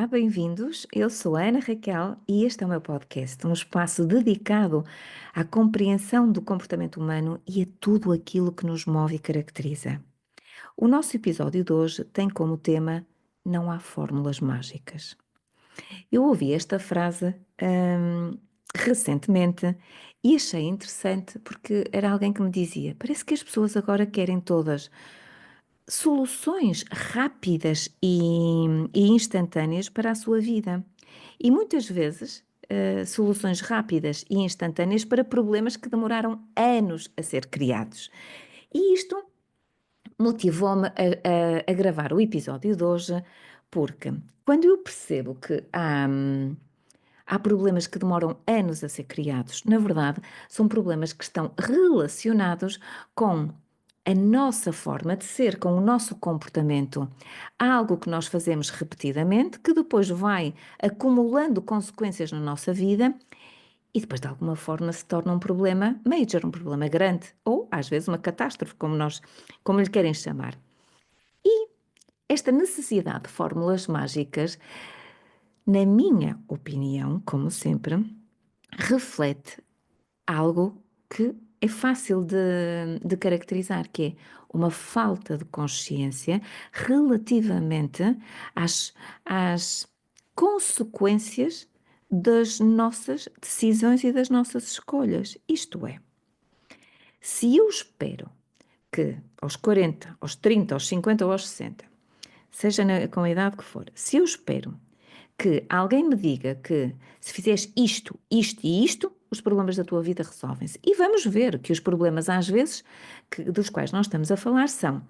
Olá, bem-vindos. Eu sou a Ana Raquel e este é o meu podcast, um espaço dedicado à compreensão do comportamento humano e a tudo aquilo que nos move e caracteriza. O nosso episódio de hoje tem como tema Não há fórmulas mágicas. Eu ouvi esta frase recentemente e achei interessante porque era alguém que me dizia: parece que as pessoas agora querem todas soluções rápidas e instantâneas para a sua vida. E muitas vezes, soluções rápidas e instantâneas para problemas que demoraram anos a ser criados. E isto motivou-me a gravar o episódio de hoje, porque quando eu percebo que há problemas que demoram anos a ser criados, na verdade, são problemas que estão relacionados com a nossa forma de ser, com o nosso comportamento. Há algo que nós fazemos repetidamente, que depois vai acumulando consequências na nossa vida e depois de alguma forma se torna um problema major, um problema grande, ou às vezes uma catástrofe, como lhe querem chamar. E esta necessidade de fórmulas mágicas, na minha opinião, como sempre, reflete algo que é fácil de caracterizar, que é uma falta de consciência relativamente às consequências das nossas decisões e das nossas escolhas. Isto é, se eu espero que aos 40, aos 30, aos 50 ou aos 60, seja com a idade que for, se eu espero que alguém me diga que se fizeres isto, isto e isto, os problemas da tua vida resolvem-se. E vamos ver que os problemas, às vezes, dos quais nós estamos a falar são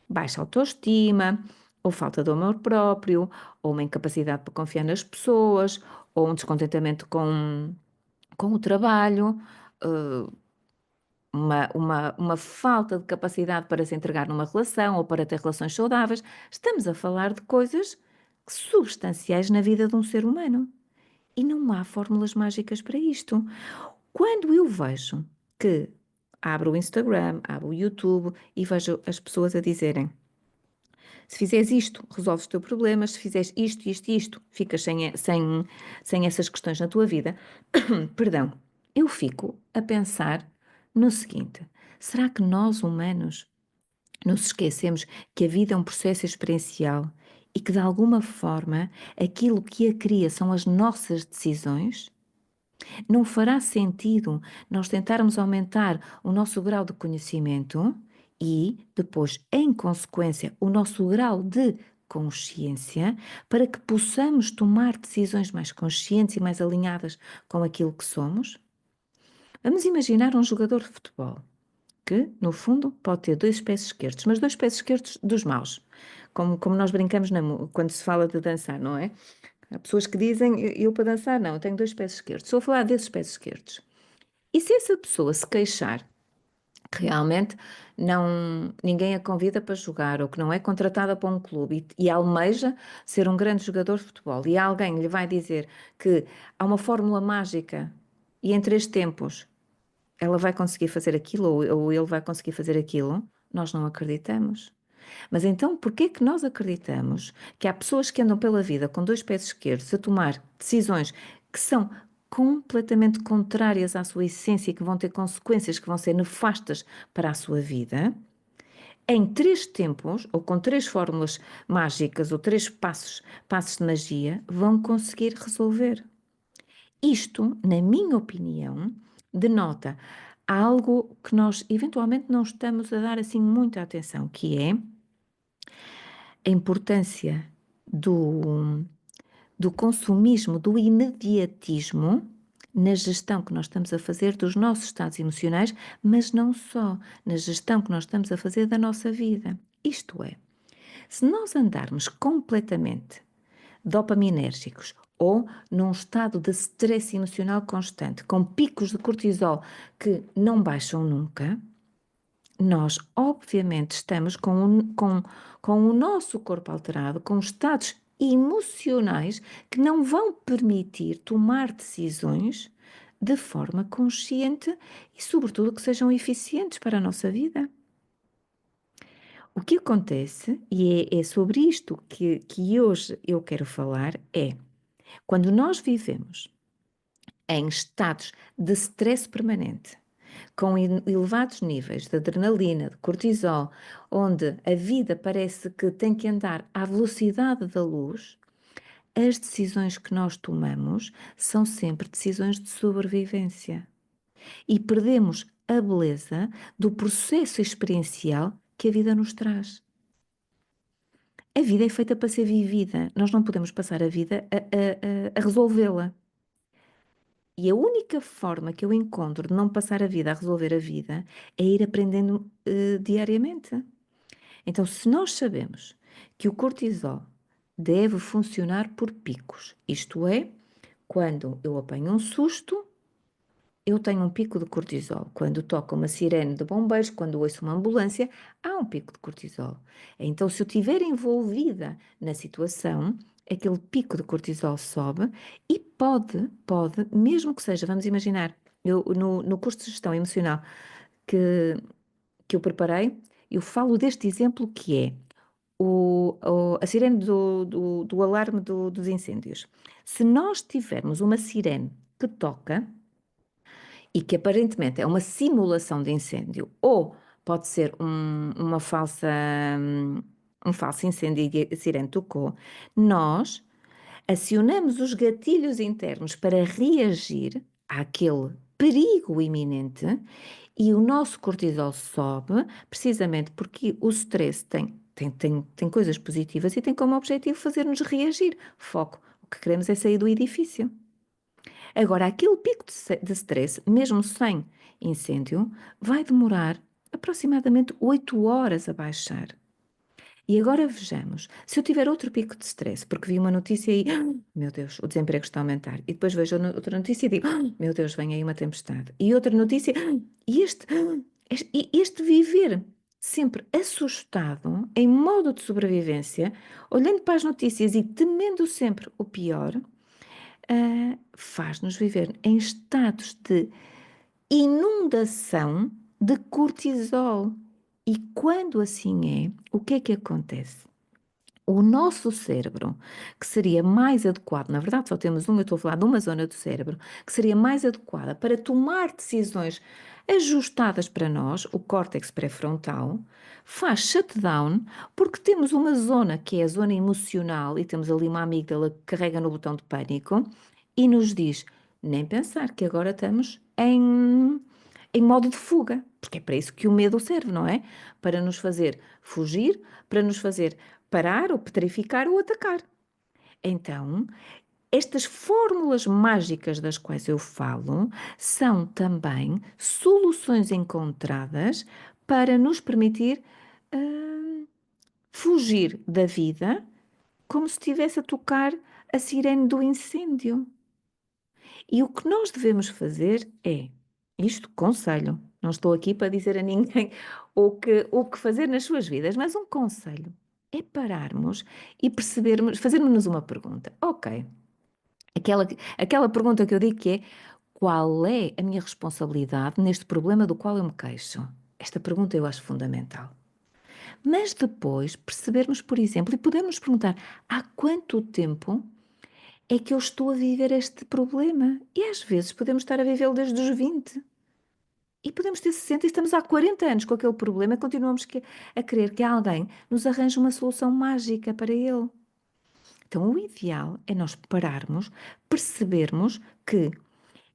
baixa autoestima, ou falta de amor próprio, ou uma incapacidade para confiar nas pessoas, ou um descontentamento com o trabalho, eh, uma falta de capacidade para se entregar numa relação ou para ter relações saudáveis. Estamos a falar de coisas substanciais na vida de um ser humano. E não há fórmulas mágicas para isto. Quando eu vejo que abro o Instagram, abro o YouTube e vejo as pessoas a dizerem: se fizeres isto, resolves o teu problema, se fizeres isto, isto e isto, ficas sem essas questões na tua vida, perdão, eu fico a pensar no seguinte: será que nós, humanos, nos esquecemos que a vida é um processo experiencial e que, de alguma forma, aquilo que a cria são as nossas decisões? Não fará sentido nós tentarmos aumentar o nosso grau de conhecimento e, depois, em consequência, o nosso grau de consciência para que possamos tomar decisões mais conscientes e mais alinhadas com aquilo que somos? Vamos imaginar um jogador de futebol que, no fundo, pode ter dois pés esquerdos, mas dois pés esquerdos dos maus, como nós brincamos quando se fala de dançar, não é? Há pessoas que dizem: eu para dançar não, eu tenho dois pés esquerdos. Estou a falar desses pés esquerdos. E se essa pessoa se queixar que realmente ninguém a convida para jogar ou que não é contratada para um clube e almeja ser um grande jogador de futebol e alguém lhe vai dizer que há uma fórmula mágica e em 3 tempos ela vai conseguir fazer aquilo ou ele vai conseguir fazer aquilo, nós não acreditamos. Mas então, porquê que nós acreditamos que há pessoas que andam pela vida com dois pés esquerdos a tomar decisões que são completamente contrárias à sua essência e que vão ter consequências que vão ser nefastas para a sua vida? Em 3 tempos, ou com 3 fórmulas mágicas, ou 3 passos de magia, vão conseguir resolver. Isto, na minha opinião, denota algo que nós eventualmente não estamos a dar assim muita atenção, que é a importância do consumismo, do imediatismo na gestão que nós estamos a fazer dos nossos estados emocionais, mas não só, na gestão que nós estamos a fazer da nossa vida. Isto é, se nós andarmos completamente dopaminérgicos ou num estado de stress emocional constante, com picos de cortisol que não baixam nunca, nós obviamente estamos com o nosso corpo alterado, com estados emocionais que não vão permitir tomar decisões de forma consciente e, sobretudo, que sejam eficientes para a nossa vida. O que acontece, e é sobre isto que hoje eu quero falar, é quando nós vivemos em estados de stress permanente, com elevados níveis de adrenalina, de cortisol, onde a vida parece que tem que andar à velocidade da luz, as decisões que nós tomamos são sempre decisões de sobrevivência. E perdemos a beleza do processo experiencial que a vida nos traz. A vida é feita para ser vivida, nós não podemos passar a vida a resolvê-la. E a única forma que eu encontro de não passar a vida a resolver a vida é ir aprendendo diariamente. Então, se nós sabemos que o cortisol deve funcionar por picos, isto é, quando eu apanho um susto, eu tenho um pico de cortisol. Quando toca uma sirene de bombeiros, quando ouço uma ambulância, há um pico de cortisol. Então, se eu estiver envolvida na situação, aquele pico de cortisol sobe e pode, mesmo que seja, vamos imaginar, eu no curso de gestão emocional que, que eu preparei, eu falo deste exemplo que é a sirene do alarme dos incêndios. Se nós tivermos uma sirene que toca, e que aparentemente é uma simulação de incêndio, ou pode ser um falso incêndio e a sirene tocou, nós acionamos os gatilhos internos para reagir àquele perigo iminente e o nosso cortisol sobe, precisamente porque o stress tem coisas positivas e tem como objetivo fazer-nos reagir. Foco, o que queremos é sair do edifício. Agora, aquele pico de stress, mesmo sem incêndio, vai demorar aproximadamente 8 horas a baixar. E agora vejamos, se eu tiver outro pico de stress, porque vi uma notícia e, meu Deus, o desemprego está a aumentar, e depois vejo outra notícia e digo, meu Deus, vem aí uma tempestade, e outra notícia, e este viver sempre assustado, em modo de sobrevivência, olhando para as notícias e temendo sempre o pior, faz-nos viver em estados de inundação de cortisol. E quando assim é, o que é que acontece? O nosso cérebro, que seria mais adequado, na verdade só temos eu estou a falar de uma zona do cérebro, que seria mais adequada para tomar decisões ajustadas para nós, o córtex pré-frontal, faz shutdown porque temos uma zona que é a zona emocional e temos ali uma amígdala que carrega no botão de pânico e nos diz, nem pensar que agora estamos em modo de fuga, porque é para isso que o medo serve, não é? Para nos fazer fugir, para nos fazer parar ou petrificar ou atacar. Então, estas fórmulas mágicas das quais eu falo são também soluções encontradas para nos permitir fugir da vida como se estivesse a tocar a sirene do incêndio. E o que nós devemos fazer é, isto conselho, não estou aqui para dizer a ninguém o que fazer nas suas vidas, mas um conselho é pararmos e percebermos, fazermos uma pergunta. Ok, aquela pergunta que eu digo que é, qual é a minha responsabilidade neste problema do qual eu me queixo? Esta pergunta eu acho fundamental. Mas depois percebermos, por exemplo, e podemos perguntar, há quanto tempo é que eu estou a viver este problema? E às vezes podemos estar a vivê-lo desde os 20. E podemos ter 60 e estamos há 40 anos com aquele problema e continuamos a querer que alguém nos arranje uma solução mágica para ele. Então, o ideal é nós pararmos, percebermos que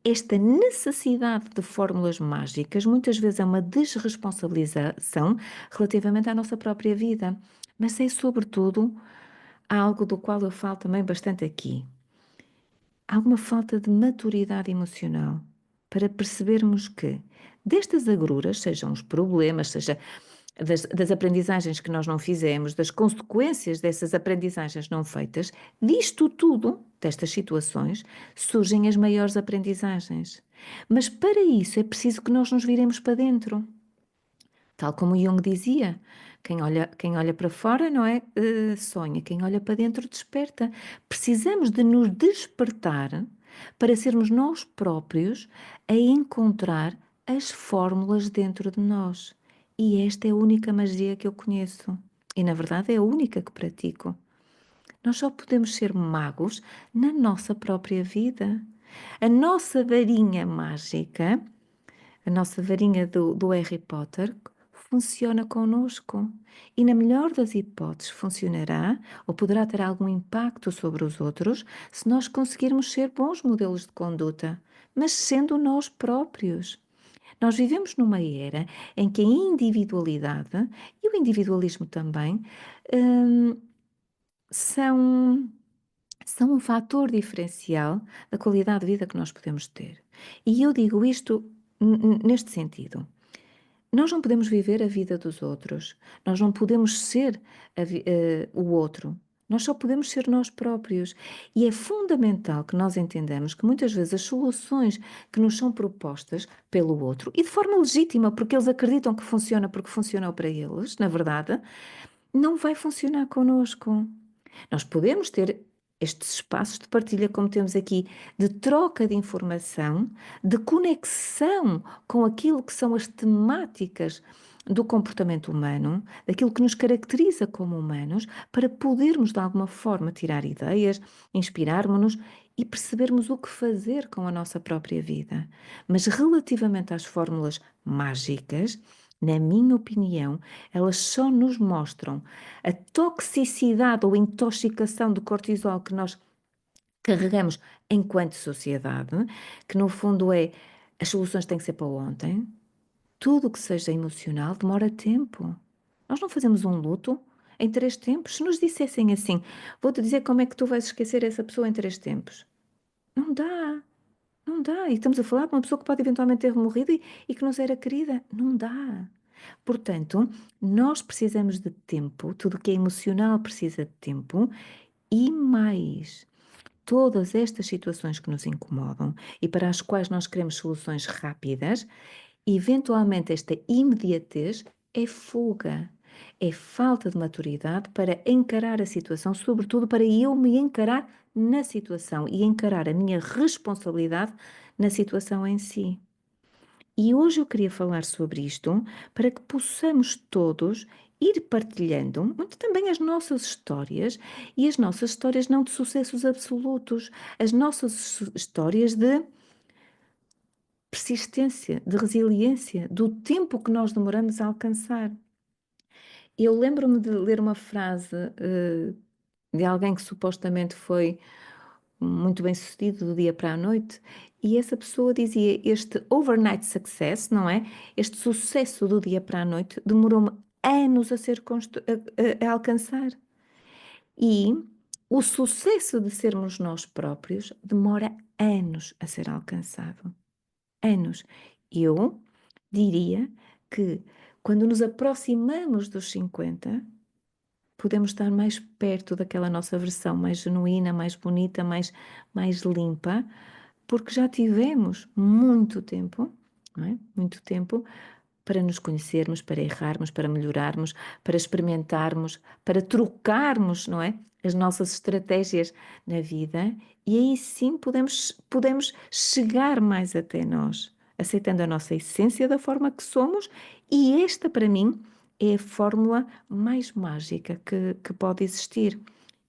esta necessidade de fórmulas mágicas muitas vezes é uma desresponsabilização relativamente à nossa própria vida, mas é sobretudo algo do qual eu falo também bastante aqui. Há uma falta de maturidade emocional para percebermos que destas agruras, sejam os problemas, seja das aprendizagens que nós não fizemos, das consequências dessas aprendizagens não feitas, disto tudo, destas situações, surgem as maiores aprendizagens. Mas para isso é preciso que nós nos viremos para dentro. Tal como Jung dizia, quem olha para fora, não é? Sonha, quem olha para dentro desperta. Precisamos de nos despertar para sermos nós próprios a encontrar as fórmulas dentro de nós. E esta é a única magia que eu conheço. E na verdade é a única que pratico. Nós só podemos ser magos na nossa própria vida. A nossa varinha mágica, a nossa varinha do Harry Potter, funciona connosco. E na melhor das hipóteses funcionará ou poderá ter algum impacto sobre os outros se nós conseguirmos ser bons modelos de conduta, mas sendo nós próprios. Nós vivemos numa era em que a individualidade e o individualismo também hum, são, são um fator diferencial da qualidade de vida que nós podemos ter. E eu digo isto neste sentido. Nós não podemos viver a vida dos outros, nós não podemos ser o outro, nós só podemos ser nós próprios. E é fundamental que nós entendamos que muitas vezes as soluções que nos são propostas pelo outro, e de forma legítima, porque eles acreditam que funciona porque funcionou para eles, na verdade, não vai funcionar connosco. Nós podemos ter estes espaços de partilha, como temos aqui, de troca de informação, de conexão com aquilo que são as temáticas do comportamento humano, daquilo que nos caracteriza como humanos, para podermos de alguma forma tirar ideias, inspirarmos-nos e percebermos o que fazer com a nossa própria vida. Mas relativamente às fórmulas mágicas, na minha opinião, elas só nos mostram a toxicidade ou intoxicação do cortisol que nós carregamos enquanto sociedade, que no fundo é as soluções têm que ser para ontem, tudo o que seja emocional demora tempo. Nós não fazemos um luto em 3 tempos. Se nos dissessem assim, vou-te dizer como é que tu vais esquecer essa pessoa em 3 tempos. Não dá, não dá. E estamos a falar de uma pessoa que pode eventualmente ter morrido e que nos era querida. Não dá. Portanto, nós precisamos de tempo, tudo o que é emocional precisa de tempo e mais. Todas estas situações que nos incomodam e para as quais nós queremos soluções rápidas, eventualmente esta imediatez é fuga, é falta de maturidade para encarar a situação, sobretudo para eu me encarar na situação e encarar a minha responsabilidade na situação em si. E hoje eu queria falar sobre isto para que possamos todos ir partilhando muito também as nossas histórias e as nossas histórias não de sucessos absolutos, as nossas histórias de persistência, de resiliência, do tempo que nós demoramos a alcançar. Eu lembro-me de ler uma frase de alguém que supostamente foi muito bem sucedido do dia para a noite, e essa pessoa dizia: Este overnight success, não é? Este sucesso do dia para a noite demorou-me anos a ser a alcançar. E o sucesso de sermos nós próprios demora anos a ser alcançado. Anos. Eu diria que quando nos aproximamos dos 50, podemos estar mais perto daquela nossa versão mais genuína, mais bonita, mais limpa, porque já tivemos muito tempo, não é? Muito tempo para nos conhecermos, para errarmos, para melhorarmos, para experimentarmos, para trocarmos, não é? As nossas estratégias na vida, e aí sim podemos chegar mais até nós, aceitando a nossa essência da forma que somos, e esta, para mim, é a fórmula mais mágica que pode existir,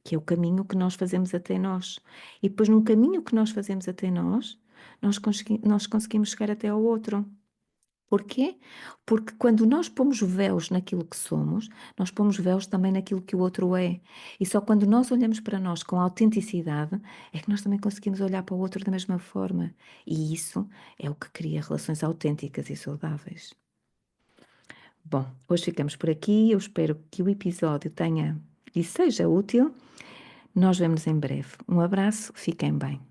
que é o caminho que nós fazemos até nós. E depois, no caminho que nós fazemos até nós, nós conseguimos chegar até ao outro. Porquê? Porque quando nós pomos véus naquilo que somos, nós pomos véus também naquilo que o outro é. E só quando nós olhamos para nós com autenticidade é que nós também conseguimos olhar para o outro da mesma forma. E isso é o que cria relações autênticas e saudáveis. Bom, hoje ficamos por aqui. Eu espero que o episódio tenha e seja útil. Nós vemos em breve. Um abraço, fiquem bem.